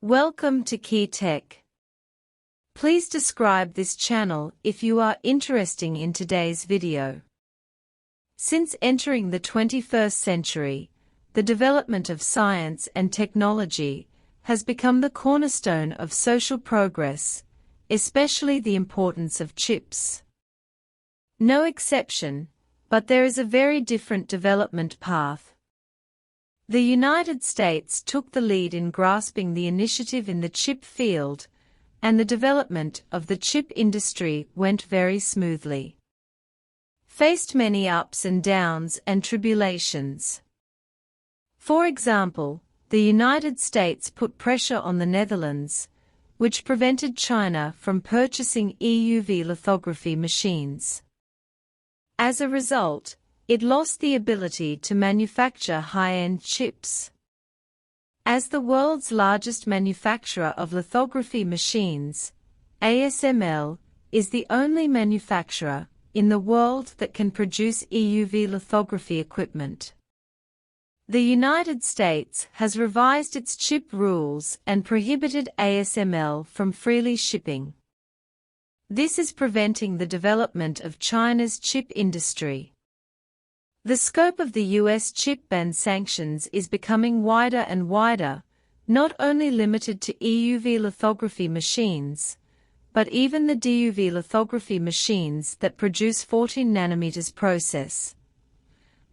Welcome to Key Tech. Please describe this channel if you are interested in today's video. Since entering the 21st century, the development of science and technology has become the cornerstone of social progress, especially the importance of chips. No exception, but there is a very different development path. The United States took the lead in grasping the initiative in the chip field, and the development of the chip industry went very smoothly. Faced many ups and downs and tribulations. For example, the United States put pressure on the Netherlands, which prevented China from purchasing EUV lithography machines. As a result, it lost the ability to manufacture high-end chips. As the world's largest manufacturer of lithography machines, ASML is the only manufacturer in the world that can produce EUV lithography equipment. The United States has revised its chip rules and prohibited ASML from freely shipping. This is preventing the development of China's chip industry. The scope of the U.S. chip ban sanctions is becoming wider and wider, not only limited to EUV lithography machines, but even the DUV lithography machines that produce 14 nanometers process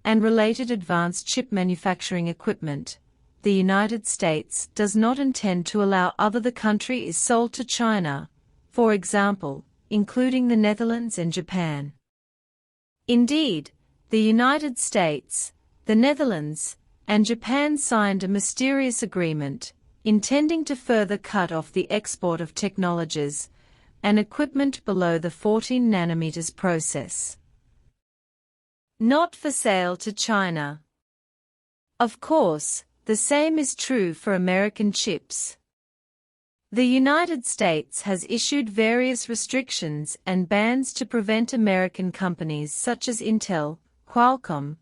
and related advanced chip manufacturing equipment. The United States does not intend to allow other the country is sold to China, for example, including the Netherlands and Japan. Indeed, the United States, the Netherlands, and Japan signed a mysterious agreement, intending to further cut off the export of technologies and equipment below the 14 nanometers process. Not for sale to China. Of course, the same is true for American chips. The United States has issued various restrictions and bans to prevent American companies such as Intel, Qualcomm,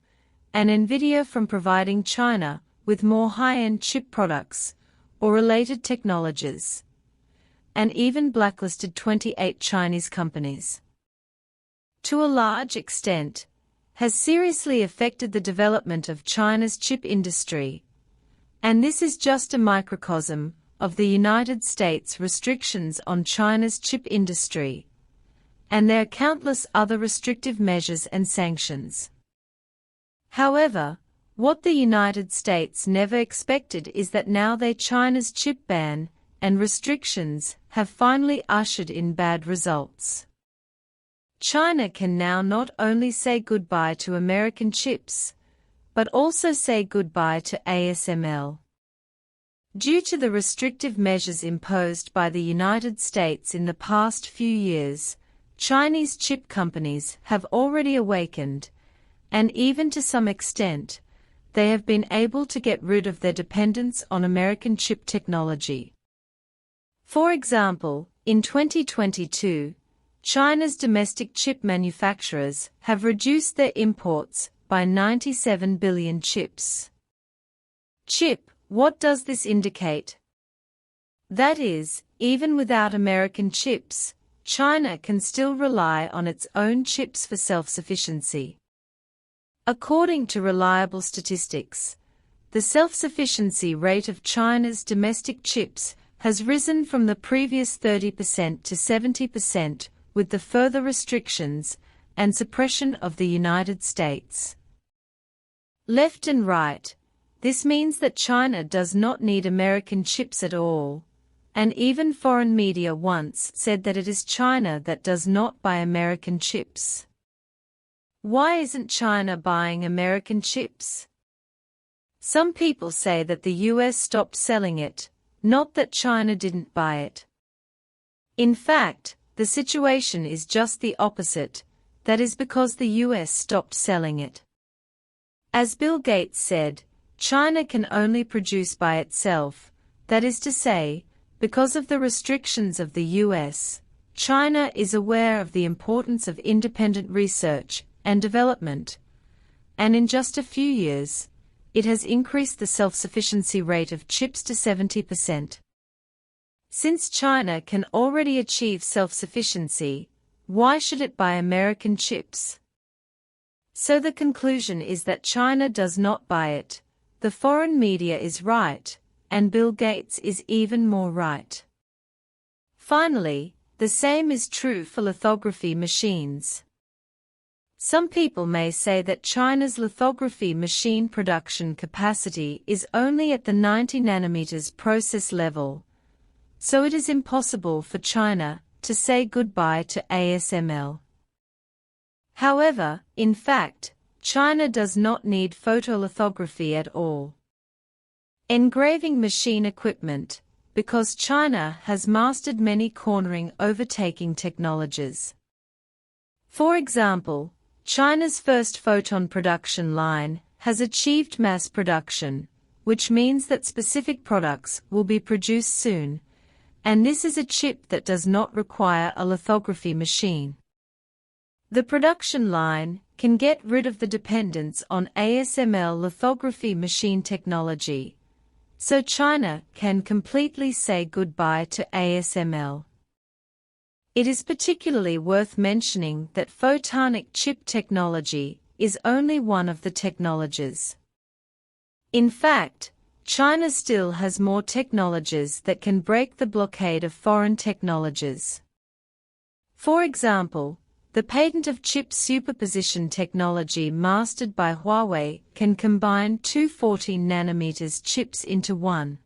and Nvidia from providing China with more high-end chip products or related technologies, and even blacklisted 28 Chinese companies. To a large extent, has seriously affected the development of China's chip industry, and this is just a microcosm of the United States' restrictions on China's chip industry, and there are countless other restrictive measures and sanctions. However, what the United States never expected is that now China's chip ban and restrictions have finally ushered in bad results. China can now not only say goodbye to American chips, but also say goodbye to ASML. Due to the restrictive measures imposed by the United States in the past few years, Chinese chip companies have already awakened, and even to some extent, they have been able to get rid of their dependence on American chip technology. For example, in 2022, China's domestic chip manufacturers have reduced their imports by 97 billion chips. What does this indicate? That is, even without American chips, China can still rely on its own chips for self-sufficiency. According to reliable statistics, the self-sufficiency rate of China's domestic chips has risen from the previous 30% to 70% with the further restrictions and suppression of the United States. Left and right, this means that China does not need American chips at all, and even foreign media once said that it is China that does not buy American chips. Why isn't China buying American chips? Some people say that the US stopped selling it, not that China didn't buy it. In fact, the situation is just the opposite, that is because the US stopped selling it. As Bill Gates said, China can only produce by itself, that is to say, because of the restrictions of the US, China is aware of the importance of independent research and development, and in just a few years, it has increased the self-sufficiency rate of chips to 70%. Since China can already achieve self-sufficiency, why should it buy American chips? So the conclusion is that China does not buy it, the foreign media is right, and Bill Gates is even more right. Finally, the same is true for lithography machines. Some people may say that China's lithography machine production capacity is only at the 90 nanometers process level, so it is impossible for China to say goodbye to ASML. However, in fact, China does not need photolithography at all. Engraving machine equipment, because China has mastered many cornering overtaking technologies. For example, China's first photon production line has achieved mass production, which means that specific products will be produced soon, and this is a chip that does not require a lithography machine. The production line can get rid of the dependence on ASML lithography machine technology, so China can completely say goodbye to ASML. It is particularly worth mentioning that photonic chip technology is only one of the technologies. In fact, China still has more technologies that can break the blockade of foreign technologies. For example, the patent of chip superposition technology mastered by Huawei can combine two 14 nanometers chips into one.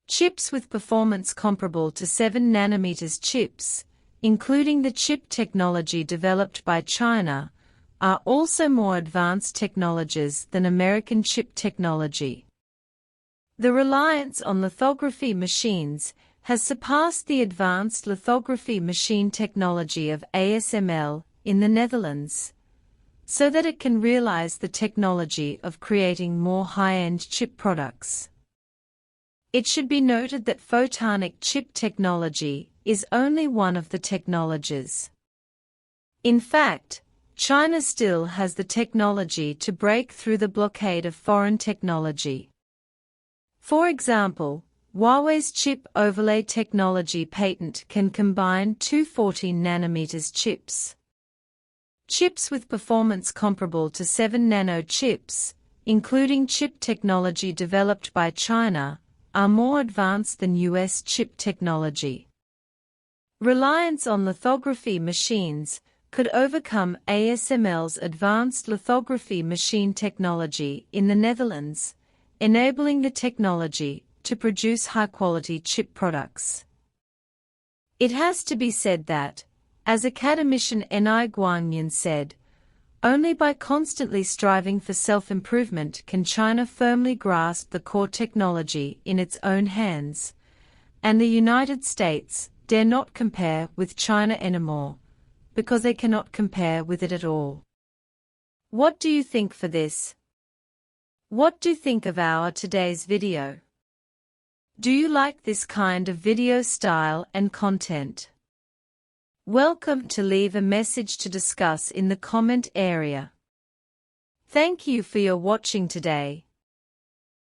Chips with performance comparable to 7 nanometers chips, including the chip technology developed by China, are also more advanced technologies than American chip technology. The reliance on lithography machines has surpassed the advanced lithography machine technology of ASML in the Netherlands, so that it can realize the technology of creating more high-end chip products. It should be noted that photonic chip technology is only one of the technologies. In fact, China still has the technology to break through the blockade of foreign technology. For example, Huawei's chip overlay technology patent can combine two 14 nanometers chips. Chips with performance comparable to 7 nano chips, including chip technology developed by China, are more advanced than US chip technology. Reliance on lithography machines could overcome ASML's advanced lithography machine technology in the Netherlands, enabling the technology to produce high-quality chip products. It has to be said that, as academician Ni Guangyan said, only by constantly striving for self-improvement can China firmly grasp the core technology in its own hands, and the United States dare not compare with China anymore, because they cannot compare with it at all. What do you think for this? What do you think of our today's video? Do you like this kind of video style and content? Welcome to leave a message to discuss in the comment area. Thank you for your watching today.